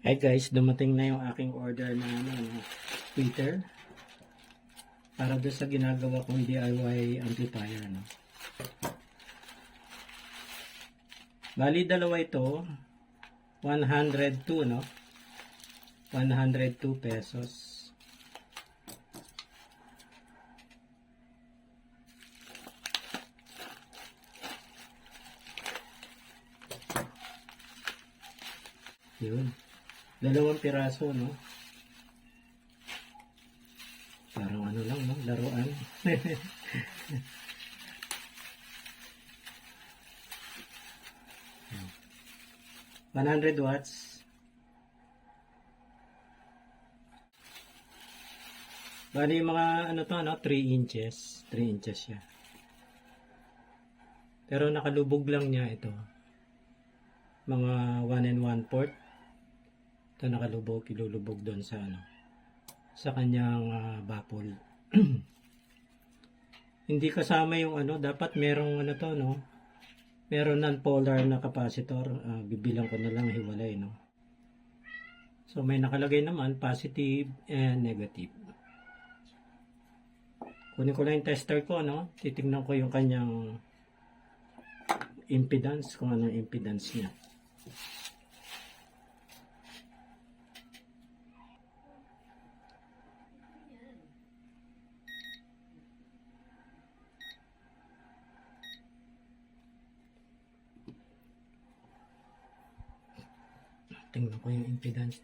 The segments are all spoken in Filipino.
Hi guys, dumating na yung aking order na tweeter para doon sa ginagawa kong DIY amplifier, no. Bali dalawa ito, 102, no. 102 pesos. Yun. Dalawang piraso, no? Parang ano lang, no? Laruan. 100 watts. Bali yung mga ano to, no? 3 inches. 3 inches siya. Pero nakalubog lang niya ito. Mga 1 and 1/4. Ito nakalubog, ilulubog doon sa ano, sa kanyang baffle. Hindi kasama yung ano, dapat merong ano to, no, meron non-polar na capacitor. Bibilang ko na lang hiwalay, no. So may nakalagay naman positive and negative. Kunin ko lang yung tester ko, no, titignan ko yung kanyang impedance, kung anong impedance niya. Tingnan ko yung impedance.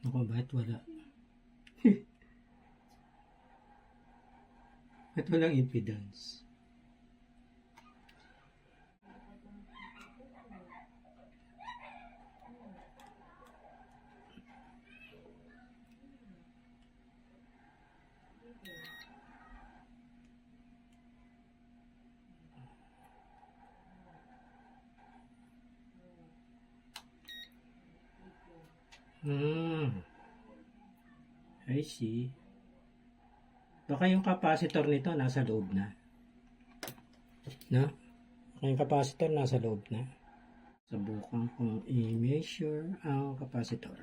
Ako, bakit wala? Bakit walang impedance? I see. Baka yung capacitor nito nasa loob na. No? Baka yung capacitor nasa loob na. Subukan kong i-measure ang capacitor.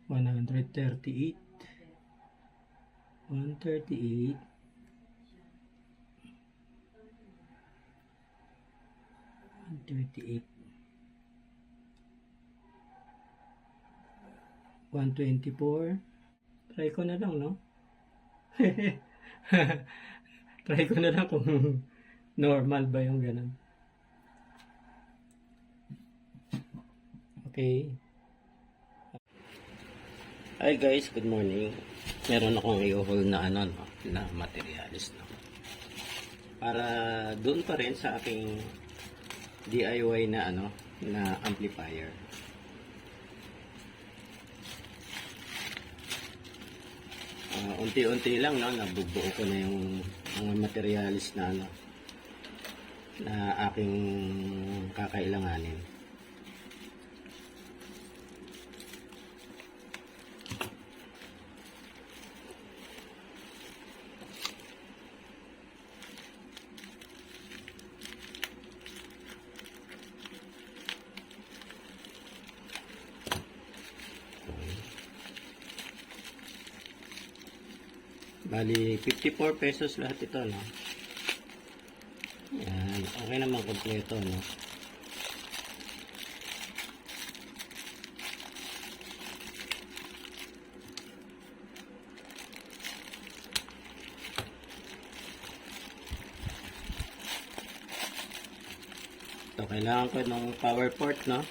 $138. 138. 124. Try ko na lang, no? Try ko na lang kung normal ba yung ganun. Okay. Hi guys, good morning. Meron akong i-haul na ano, no, na materials, no. Para doon pa rin sa aking DIY na ano, na amplifier. Unti-unti lang, no, nabubuo ko na yung mga materials na ano, na aking kakailanganin. Bali, 54 pesos lahat ito, no? Yan. Okay naman kompleto, no? Ito, kailangan ko ng power port, no?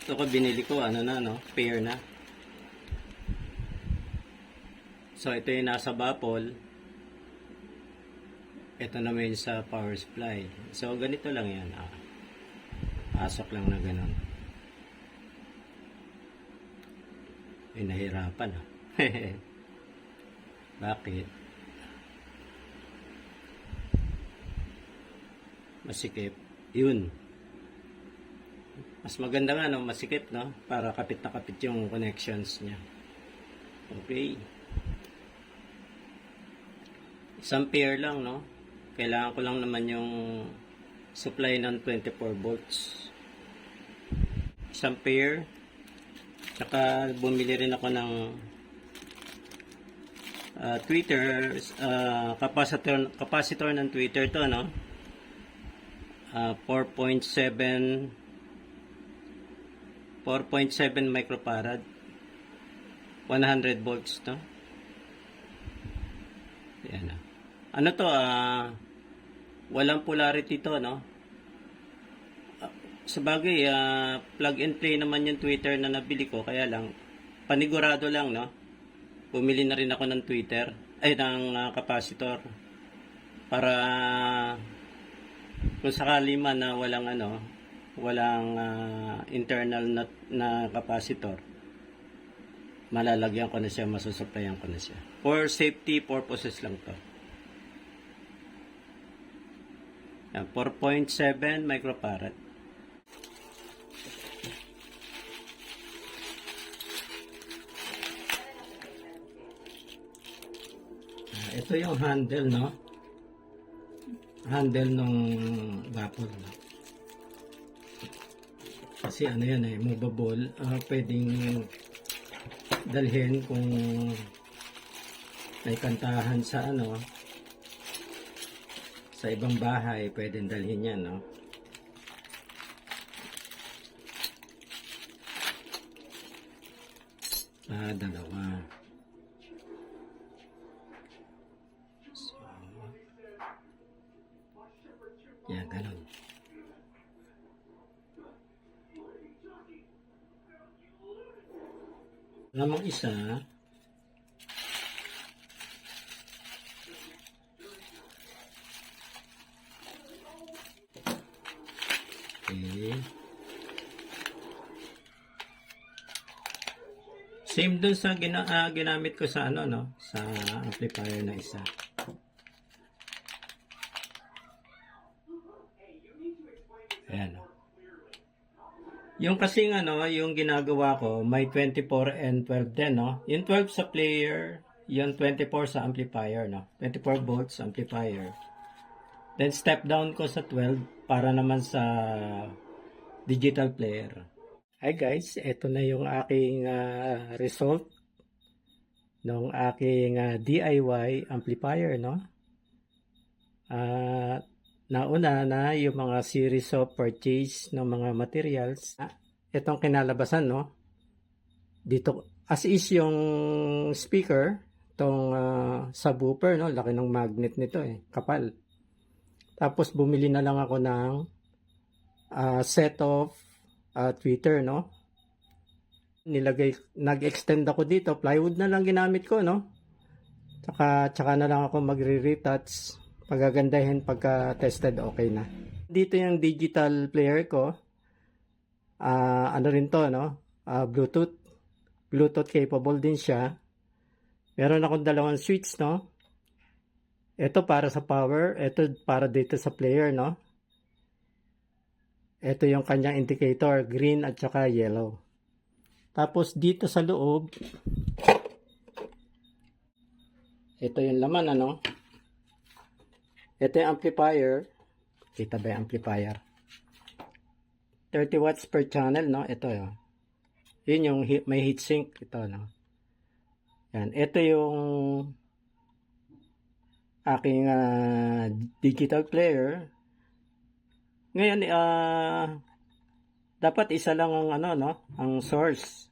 Ito ko binili ko, ano na, no? Pair na. So, ito yung nasa baffle. Ito naman sa power supply. So, ganito lang yan. Pasok lang na ganun. Ay, nahirapan ah. Bakit? Masikip. Yun. Mas maganda nga, no? Masikip, no? Para kapit na kapit yung connections niya. Okay. Isang pair lang, no? Kailangan ko lang naman yung supply ng 24 volts. Isang pair. Tsaka bumili rin ako ng tweeter, capacitor ng tweeter to, no? 4.7 microfarad, 100 volts to. Yan. Ano to, walang polarity to, no? Sabagay, plug and play naman yung tweeter na nabili ko, kaya lang panigurado lang, no? Bumili na rin ako ng tweeter, ng capacitor para kung sakali man na walang internal na capacitor, malalagyan ko na siya, masusuplayan ko na siya. For safety purposes lang to. Yan, 4.7 microfarad. Ito yung handle, no? Handle nung gapon, no? Kasi ano yan movable, pwedeng dalhin kung may kantahan sa sa ibang bahay, pwedeng dalhin yan, no? Dalawa. So, yan, ganun. Namang isa, okay. Same dun sa ginamit ko sa sa amplifier na isa. Ayan. Yung kasing yung ginagawa ko, may 24 and 12 din, no? Yung 12 sa player, yung 24 sa amplifier, no? 24 volts amplifier. Then step down ko sa 12 para naman sa digital player. Hi guys, ito na yung aking result ng aking DIY amplifier, no? Nauna na yung mga series of purchase ng mga materials. Itong kinalabasan, no? Dito, as is yung speaker, itong subwoofer, no? Laki ng magnet nito kapal. Tapos bumili na lang ako ng set of tweeter, no? Nag-extend ako dito. Plywood na lang ginamit ko, no? Tsaka na lang ako magre-retouch. Pagagandahin pagka tested, okay na. Dito yung digital player ko. Rin to, no? Bluetooth capable din siya. Meron akong dalawang switch, no? Ito para sa power, ito para dito sa player, no? Ito yung kanyang indicator, green at saka yellow. Tapos dito sa loob, ito yung laman, Ito yung amplifier. Kita ba yung amplifier? 30 watts per channel, no? Ito yun. Yun yung may heatsink. Ito, no? Yan. Ito yung aking digital player. Ngayon, dapat isa lang ang ang source.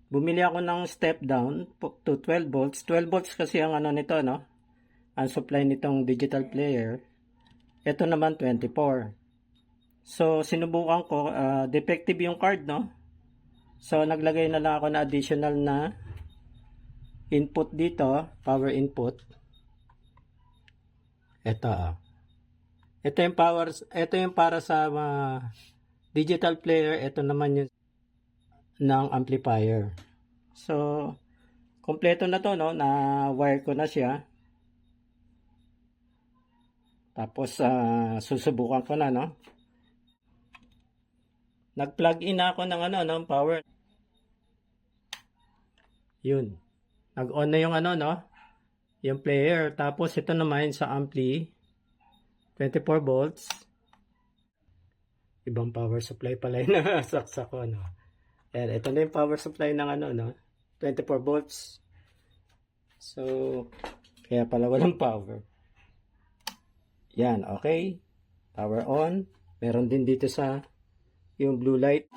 Bumili ako ng step down to 12 volts. 12 volts kasi ang nito, no? Ang supply nitong digital player. Ito naman 24. So sinubukan ko, defective yung card, no? So naglagay na lang ako na additional na input dito, power input. Ito yung power, ito yung para sa digital player, ito naman yung ng amplifier. So, kompleto na to, no? Na wire ko na siya. Tapos, susubukan ko na, no? Nag-plug in ako ng ano, ng power. Yun. Nag-on na yung ano, no? Yung player. Tapos, ito naman sa ampli. 24 volts. Ibang power supply pala yung nasaksak ko, no? Ayan, ito na yung power supply ng ano, no? 24 volts. So, kaya pala walang power. Yan, okay. Power on. Meron din dito sa yung blue light.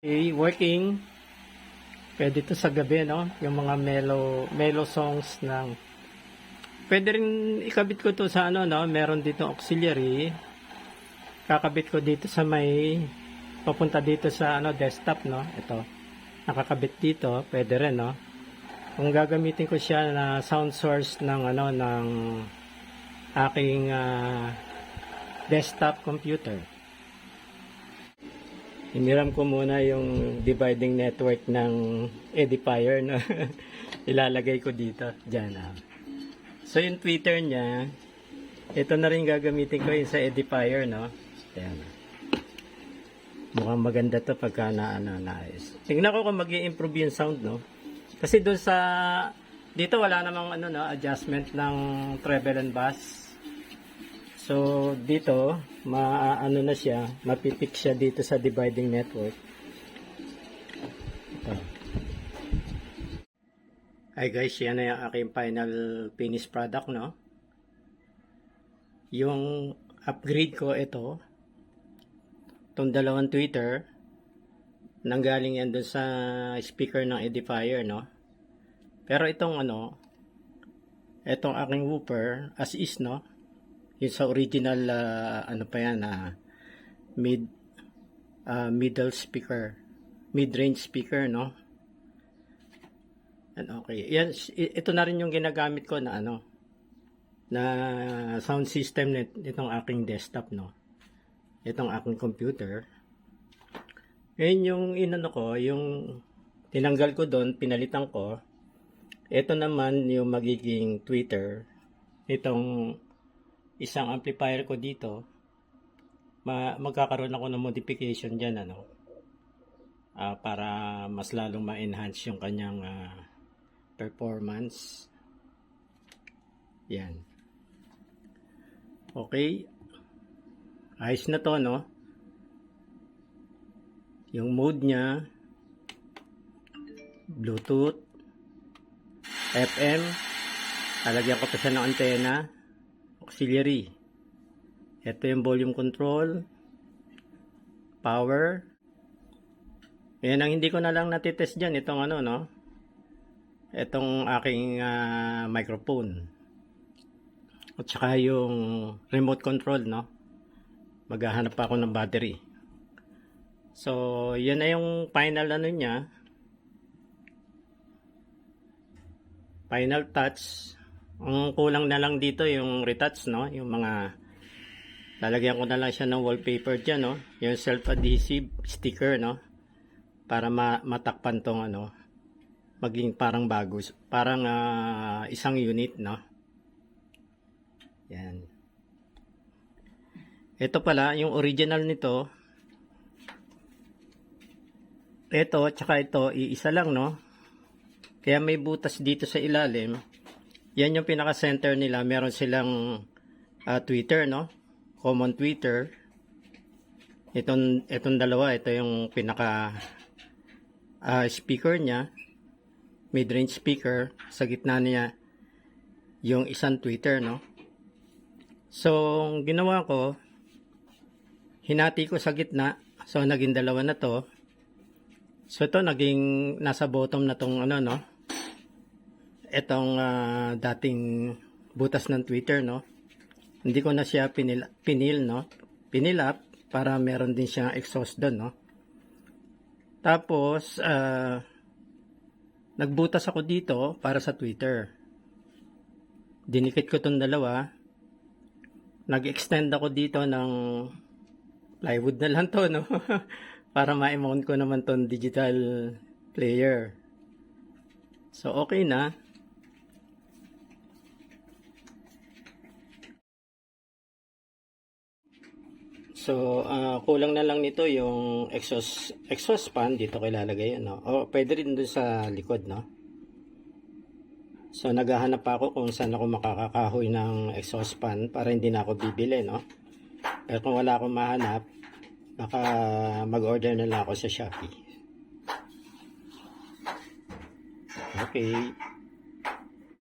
Okay, working. Pwede to sa gabi, no? Yung mga mellow songs ng... Pwede rin ikabit ko to sa ano, no? Meron dito auxiliary. Kakabit ko dito sa may... Papunta dito sa ano, desktop, no? Ito. Nakakabit dito. Pwede rin, no? Kung gagamitin ko siya na sound source ng ano, ng aking desktop computer. Hiniram ko muna yung dividing network ng edifier na ilalagay ko dito. Diyan. So yung Twitter niya, ito na rin gagamitin ko yung sa edifier, no? Ayan. Mukhang maganda to pagka naayos. Tingnan ko kung mag-i-improve yung sound, no? Kasi doon sa dito wala namang ano, no, adjustment ng treble and bass. So, dito, ano na siya, mapipick siya dito sa dividing network. Ito. Hi guys, yan na yung aking final finished product, no? Yung upgrade ko, ito. Itong dalawang tweeter. Nanggaling yan dun sa speaker ng edifier, no? Pero itong ano, itong aking woofer, as is, no? Yung sa original, ano pa yan, middle speaker, mid-range speaker, no? And okay. Yan, ito na rin yung ginagamit ko na ano, na sound system nitong aking desktop, no? Itong aking computer. Ngayon yung inano ko, yung tinanggal ko doon, pinalitan ko. Ito naman yung magiging tweeter. Itong isang amplifier ko dito, magkakaroon ako ng modification dyan, ano, para mas lalong ma-enhance yung kanyang performance. Yan. Okay. Ayos na to, no? Yung mode nya, Bluetooth, FM, lalagyan ko pa siya ng antena, auxiliary. Ito yung volume control, power. Yan ang hindi ko na lang natitest dyan. Itong ano, no? Itong aking microphone. At saka yung remote control, no? Maghahanap pa ako ng battery. So, yan na yung final ano niya. Final touch. Ang kulang na lang dito yung retouch, no? Yung mga lalagyan ko na lang siya ng wallpaper diyan, no? Yung self-adhesive sticker, no? Para matakpan tong ano, maging parang bago, parang isang unit, no? Yan. Ito pala yung original nito. Ito tsaka ito iisa lang, no? Kaya may butas dito sa ilalim. Yan yung pinaka-center nila. Meron silang tweeter, no? Common tweeter. Itong dalawa, ito yung pinaka speaker niya. Mid-range speaker. Sa gitna niya yung isang tweeter, no? So, ginawa ko, hinati ko sa gitna. So, naging dalawa na to. So ito naging nasa bottom na tong ano no. Itong dating butas ng Twitter no. Hindi ko na siya pinil no. Pinilap para meron din siyang exhaust doon no. Tapos nagbutas ako dito para sa Twitter. Dinikit ko tong dalawa. Nag-extend ako dito ng plywood na lang to no. Para ma-mount ko naman tong digital player. So okay na. So kulang na lang nito yung exhaust fan dito ko ilalagay yun, no. O pwede rin dun sa likod no. So naghahanap pa ako kung saan ako makakakahoy ng exhaust fan para hindi na ako bibili no. Pero kung wala akong mahanap, baka mag-order na lang ako sa Shopee. Okay.